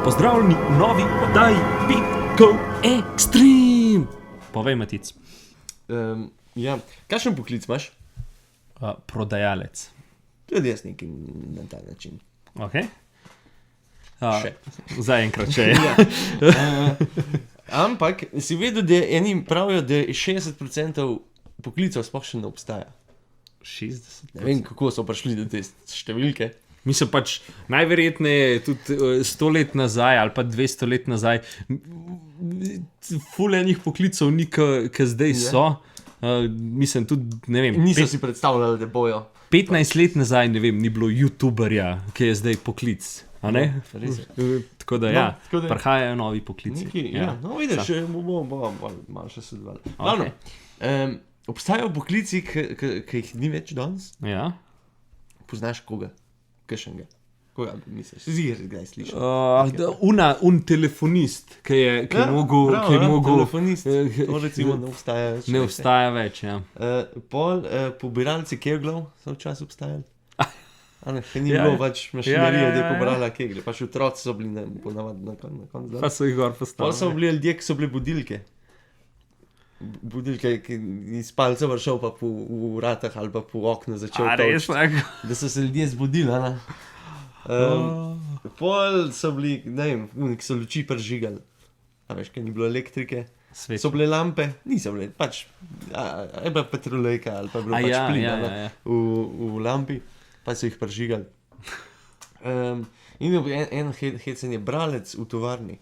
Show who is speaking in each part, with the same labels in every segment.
Speaker 1: Pozdravljeni v novi oddaji Petkov Extreme. Povej, Matic.
Speaker 2: Kakšen poklic imaš?
Speaker 1: Prodajalec.
Speaker 2: Tudi jaz nekaj na ta način.
Speaker 1: Ok.
Speaker 2: Še.
Speaker 1: Zaenkrat še je.
Speaker 2: Ampak si vedel, da eni pravijo, da 60% poklicov sploh še ne obstaja.
Speaker 1: 60%.
Speaker 2: Ne vem, kako so prišli do te številke.
Speaker 1: Mislim pač, najverjetneje tudi 100 let nazaj ali pa 200 let nazaj ful enih poklicov ni, ki zdaj so. Mislim tudi, ne vem,
Speaker 2: Niso si predstavljali, da bojo.
Speaker 1: 15 let nazaj, ne vem, ni bilo youtuberja, ki je zdaj poklic. A ne?
Speaker 2: Res je.
Speaker 1: Tako da ja, prihajajo novi poklici.
Speaker 2: No, vidiš, bomo malo še sodelovali. Obstajajo poklici, ki jih ni več danes?
Speaker 1: Ja.
Speaker 2: Poznaš koga? Kakšnega? Koga misliš? Ziger, kdaj slišal?
Speaker 1: Un telefonist, ki je mogel...
Speaker 2: Telefonist, to recimo ne obstaja več.
Speaker 1: Ne obstaja več, ja.
Speaker 2: Pobiralci keglov so včasih obstajali. Ker ni bilo pač mašinerije, da je pobrala kegle. Pač otroci so bili ponavadi na koncu.
Speaker 1: Pa so jih gor postavili.
Speaker 2: Pa so bili ljudje, ki so bili budilke. Budilke, ki iz palca vršel pa po vratah ali pa po oknu začel točiti. Da so se ljudje zbudili, ne? Pol so bili, ne vem, ki so luči prižigali. A veš, ker ni bilo elektrike.
Speaker 1: Sveče.
Speaker 2: So bile lampe? Niso bile, pač je bila petrolejka ali pa je bilo pač plina v lampi. Pa so jih prižigali. In en hecen je bralec v tovarni.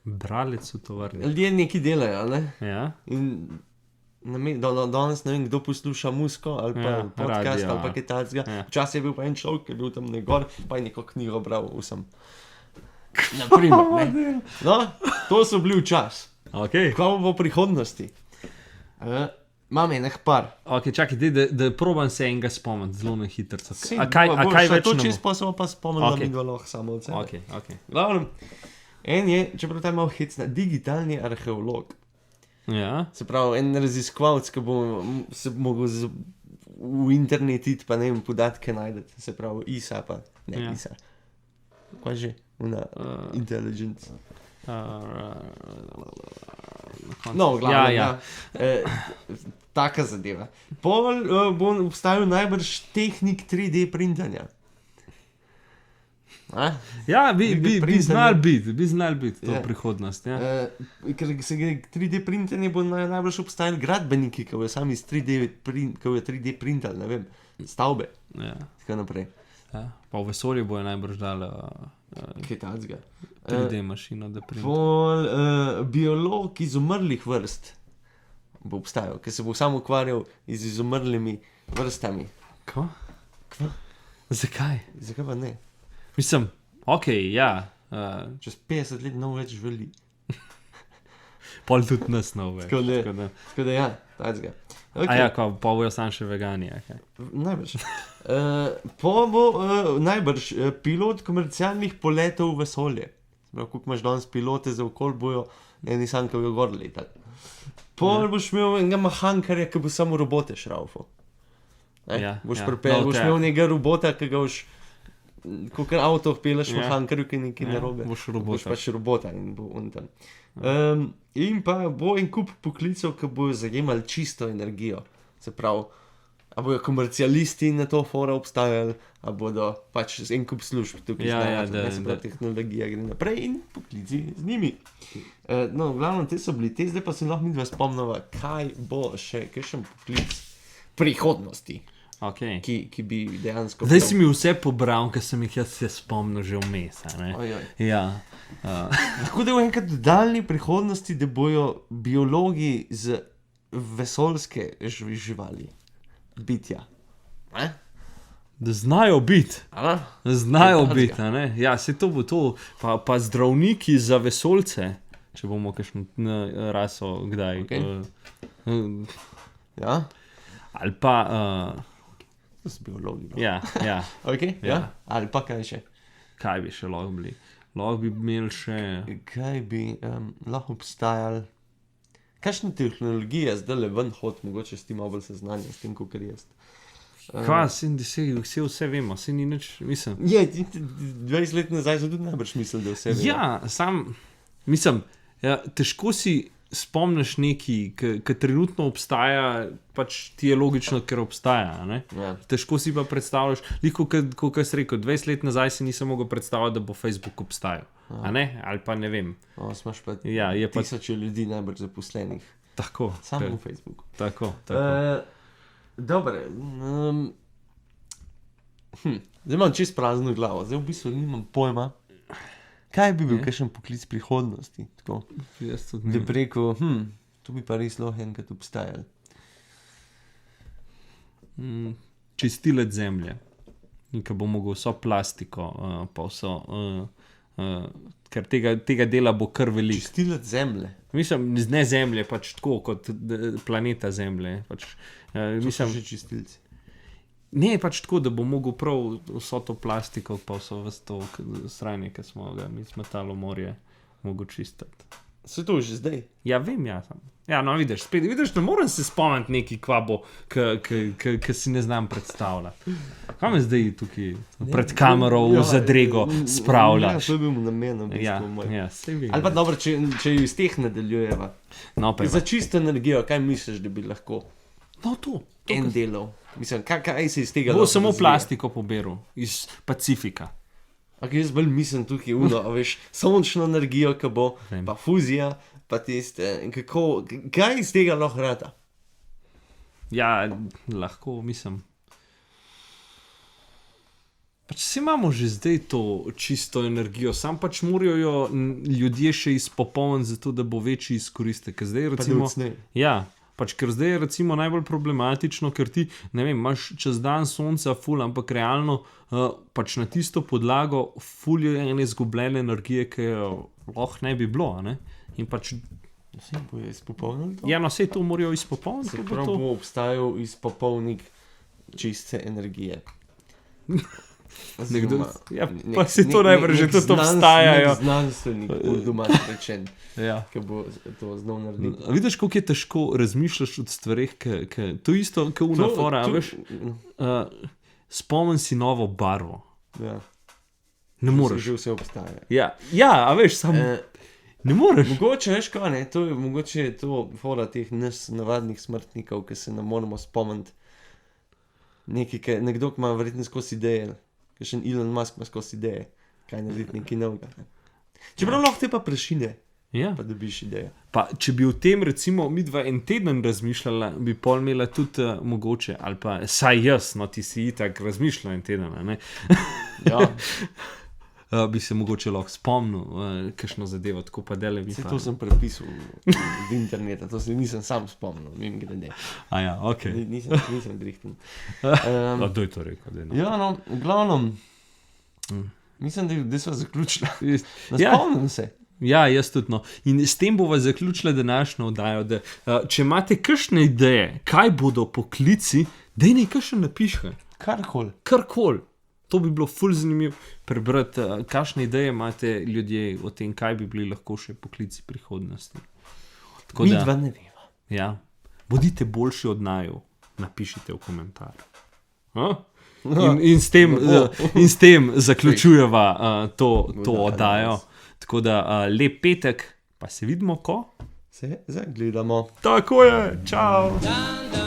Speaker 1: Bralec v tovarni.
Speaker 2: Ljudje nekaj delajo, ne?
Speaker 1: Ja.
Speaker 2: In danes ne vem, kdo posluša muziko ali pa podcast
Speaker 1: radio,
Speaker 2: ali pa kaj takega. Včasih je bil pa en človek, ki je bil tam negor, pa je neko knjigo bral vsem. Naprimer, ne? No, to so bili včas.
Speaker 1: Okay.
Speaker 2: Kaj bo v prihodnosti? Imam enih par.
Speaker 1: Ok, čakaj, da probam se enega spomniti, zelo na hitrco. A kaj več
Speaker 2: to
Speaker 1: ne bo?
Speaker 2: čist pa smo pa spomnili, da mi dva lahko samo od sebe.
Speaker 1: Ok.
Speaker 2: Glavnem, en je, čeprav ta je malo hecna, digitalni arheolog.
Speaker 1: Ja.
Speaker 2: Se pravi, en raziskovalec, ki bo se mogel v internet iti, pa ne vem, podatke najdete. Se pravi, ISA pa, ne ISA. Kaj že? Intelligence. No, glavno, taka zadeva. Pol bo obstajal najbrž tehnik 3D printanja.
Speaker 1: Ja, bi znal biti to prihodnost. Ja.
Speaker 2: Ker se gre 3D printanje, bo najbrž obstajali gradbeniki, ki bojo sami 3D printali, ne vem, stavbe.
Speaker 1: Ja.
Speaker 2: Tako naprej.
Speaker 1: Ja. Pa v vesolju bojo najbrž dali
Speaker 2: Kaj tacga.
Speaker 1: 3D mašino, da printa.
Speaker 2: Pol biolog iz umrlih vrst bo obstajal, ker se bo sam ukvarjal z izumrlimi vrstami.
Speaker 1: Ko? Zakaj?
Speaker 2: Zakaj pa ne?
Speaker 1: Mislim, ok, ja.
Speaker 2: Čez 50 let nov več živeli.
Speaker 1: Pol tudi nas nov več.
Speaker 2: Tako da ja, tacga.
Speaker 1: Okay. A ja, pa bojo sam še vegani. Okay.
Speaker 2: Najbrž. Bo najbrž pilot komercialnih poletov v vesolje. Koliko imaš danes pilote za okolj, bojo eni sam, ki bojo gor letali. Pol boš imel enega mahankarja, ki bo samo robote šraufal. Boš imel nekega robota, ki ga boš, kakor avto peleš mahankarju, ki nekaj narobe. Boš pač robota in bo on tam. In pa bo en kup poklicev, ki bojo zajemali čisto energijo. Se pravi, a bojo komercialisti na to fora obstajali, a bodo pač en kup služb tukaj znajo, tehnologija gre naprej in poklici z njimi. No, glavno, te so bili te, zdaj pa se lahko midva spomnila, kaj bo še, kakšen poklic prihodnosti.
Speaker 1: Okay.
Speaker 2: Ki bi dejansko...
Speaker 1: Zdaj si mi vse pobral, ker sem jih jaz se spomnil že vmes. Ja.
Speaker 2: Tako da v enkrat daljni prihodnosti, da bojo biologi z vesoljske živali, bitja.
Speaker 1: Da znajo biti. Znajo biti, a ne? Ja, se to bo to. Pa zdravniki za vesoljce, če bomo kakšno raso kdaj.
Speaker 2: Okay. Ja.
Speaker 1: Ali pa...
Speaker 2: Z biologi.
Speaker 1: Ja.
Speaker 2: Okay, ja. Ali pa kaj še?
Speaker 1: Kaj bi še lahko bili? Lahko bi imeli še...
Speaker 2: Kaj bi lahko obstajali? Kakšne tehnologije zdaj le ven hod, mogoče s tem malo bolj seznanjen, s tem, kakor jaz?
Speaker 1: Kva, vse vemo, vse ni nič, mislim.
Speaker 2: Je, 20 let nazaj so tudi najbrž mislili, da vse vemo.
Speaker 1: Ja, mislim, težko si spomniš nekaj, ki trenutno obstaja, pač ti je logično, ker obstaja. Ne?
Speaker 2: Ja.
Speaker 1: Težko si pa predstavljaš, kot si rekel, 20 let nazaj si nisem mogel predstavljati, da bo Facebook obstajal. A ne? Ali pa ne vem.
Speaker 2: Smaš pa
Speaker 1: je pa
Speaker 2: tisoče ljudi najbrž zaposlenih.
Speaker 1: tako.
Speaker 2: Samo v Facebooku.
Speaker 1: Tako.
Speaker 2: Dobro. Zdaj imam čist prazno glavo, zdaj v bistvu nimam pojma, kaj bi bil kakšen poklic prihodnosti. Tako, da bi rekel, to bi pa res lahko enkrat obstajal.
Speaker 1: Čistilec zemlje. In ko bo mogel vso plastiko, pa vso, ker tega dela bo kar veliko.
Speaker 2: Čistilec zemlje?
Speaker 1: Mislim, ne zemlje, pač tako kot planeta zemlje. Pač,
Speaker 2: mislim, že čistilci.
Speaker 1: Ne, pač tako, da bo mogel prav vso to plastiko, pa vso to sranje, ki smo ga mi smetali v morje, mogel čistiti.
Speaker 2: Se to že zdaj?
Speaker 1: Ja, vem, Ja, no, vidiš, ne morem se spomniti nekaj, kva bo, ki si ne znam predstavljati. Kaj me zdaj tukaj pred kamero v zadrego spravljaš?
Speaker 2: Ja, to je bil namen, v bistvu moj.
Speaker 1: Ja, sej vem.
Speaker 2: Ali pa dobro, če jo iz teh nadaljujeva.
Speaker 1: No,
Speaker 2: Za čisto energijo, kaj misliš, da bi lahko
Speaker 1: no, to
Speaker 2: en delal? Mislim, kaj se iz tega
Speaker 1: bo
Speaker 2: lahko
Speaker 1: samo
Speaker 2: razvije?
Speaker 1: plastiko poberal iz Pacifika.
Speaker 2: Jaz bolj mislim tukaj, veš, sončno energijo, ki bo,
Speaker 1: Vem.
Speaker 2: pa fuzija, pa tiste, kaj iz tega lahko rata?
Speaker 1: Ja, lahko, mislim. Pač si imamo že zdaj to čisto energijo, sam pač morajo jo ljudje še izpopolniti, zato da bo večji izkoristek. Zdaj, recimo, ja, pač ker zdaj je recimo najbolj problematično, ker ti, ne vem, imaš čez dan sonca ful, ampak realno pač na tisto podlago ful je ene izgubljene energije, ki jo lahko ne bi bilo, ne? In pač
Speaker 2: Vse bo je izpopolnil to?
Speaker 1: ja, no, vse to morajo izpopolniti.
Speaker 2: Se prav bo obstajal izpopolnik čiste energije.
Speaker 1: Nekdo, ja, pa si to najbrž že tudi obstajajo.
Speaker 2: Nek znanstvenik, doma rečen,
Speaker 1: Ja.
Speaker 2: ki bo to znal narediti.
Speaker 1: A vidiš, koliko je težko razmišljaš o stvareh, to isto, kot unafora, veš, spomni si novo barvo.
Speaker 2: Ja.
Speaker 1: Ne moreš.
Speaker 2: Že vse obstaja.
Speaker 1: Ja, a veš, sam ne moreš.
Speaker 2: Mogoče, veš kaj, ne, mogoče je to fora teh nas navadnih smrtnikov, ki se ne moramo spomniti. Nekdo, ki ima verjetno skozi ideje, kakšen Elon Musk ima skozi ideje, kaj narediti nekaj novega. Ne. Čeprav lahko te pa prešine,
Speaker 1: Ja.
Speaker 2: pa dobiš idejo.
Speaker 1: Pa če bi o tem recimo midva en teden razmišljala, bi pol imela tudi mogoče, ali pa saj jaz, no ti si itak razmišljal en teden, ne?
Speaker 2: Ja,
Speaker 1: Bi se mogoče lahko spomnil, kakšno zadevo, tako pa dele bi
Speaker 2: vse
Speaker 1: pa.
Speaker 2: to sem prepisal v internetu, to se nisem sam spomnil, mim grede.
Speaker 1: A ja, ok.
Speaker 2: Nisem drihten.
Speaker 1: A kdo je to rekel? Da je, no?
Speaker 2: Ja, no, v glavnem, mislim, da smo zaključili.
Speaker 1: Ja.
Speaker 2: Spomnim se.
Speaker 1: Ja, jaz tudi. No. In s tem bova zaključila današnjo oddajo, da če imate kakšne ideje, kaj bodo poklici, daj nekaj še napišite. Karkoli. To bi bilo ful zanimivo prebrati, kakšne ideje imate ljudje o tem, kaj bi bili lahko še poklici prihodnosti. Tako da,
Speaker 2: Midva ne veva.
Speaker 1: ja, bodite boljši od naju, napišite v komentar. In s tem zaključujeva to oddajo. Tako da lep petek, pa se vidimo, ko?
Speaker 2: Se zagledamo.
Speaker 1: Tako je, čau!
Speaker 3: Dan, dan.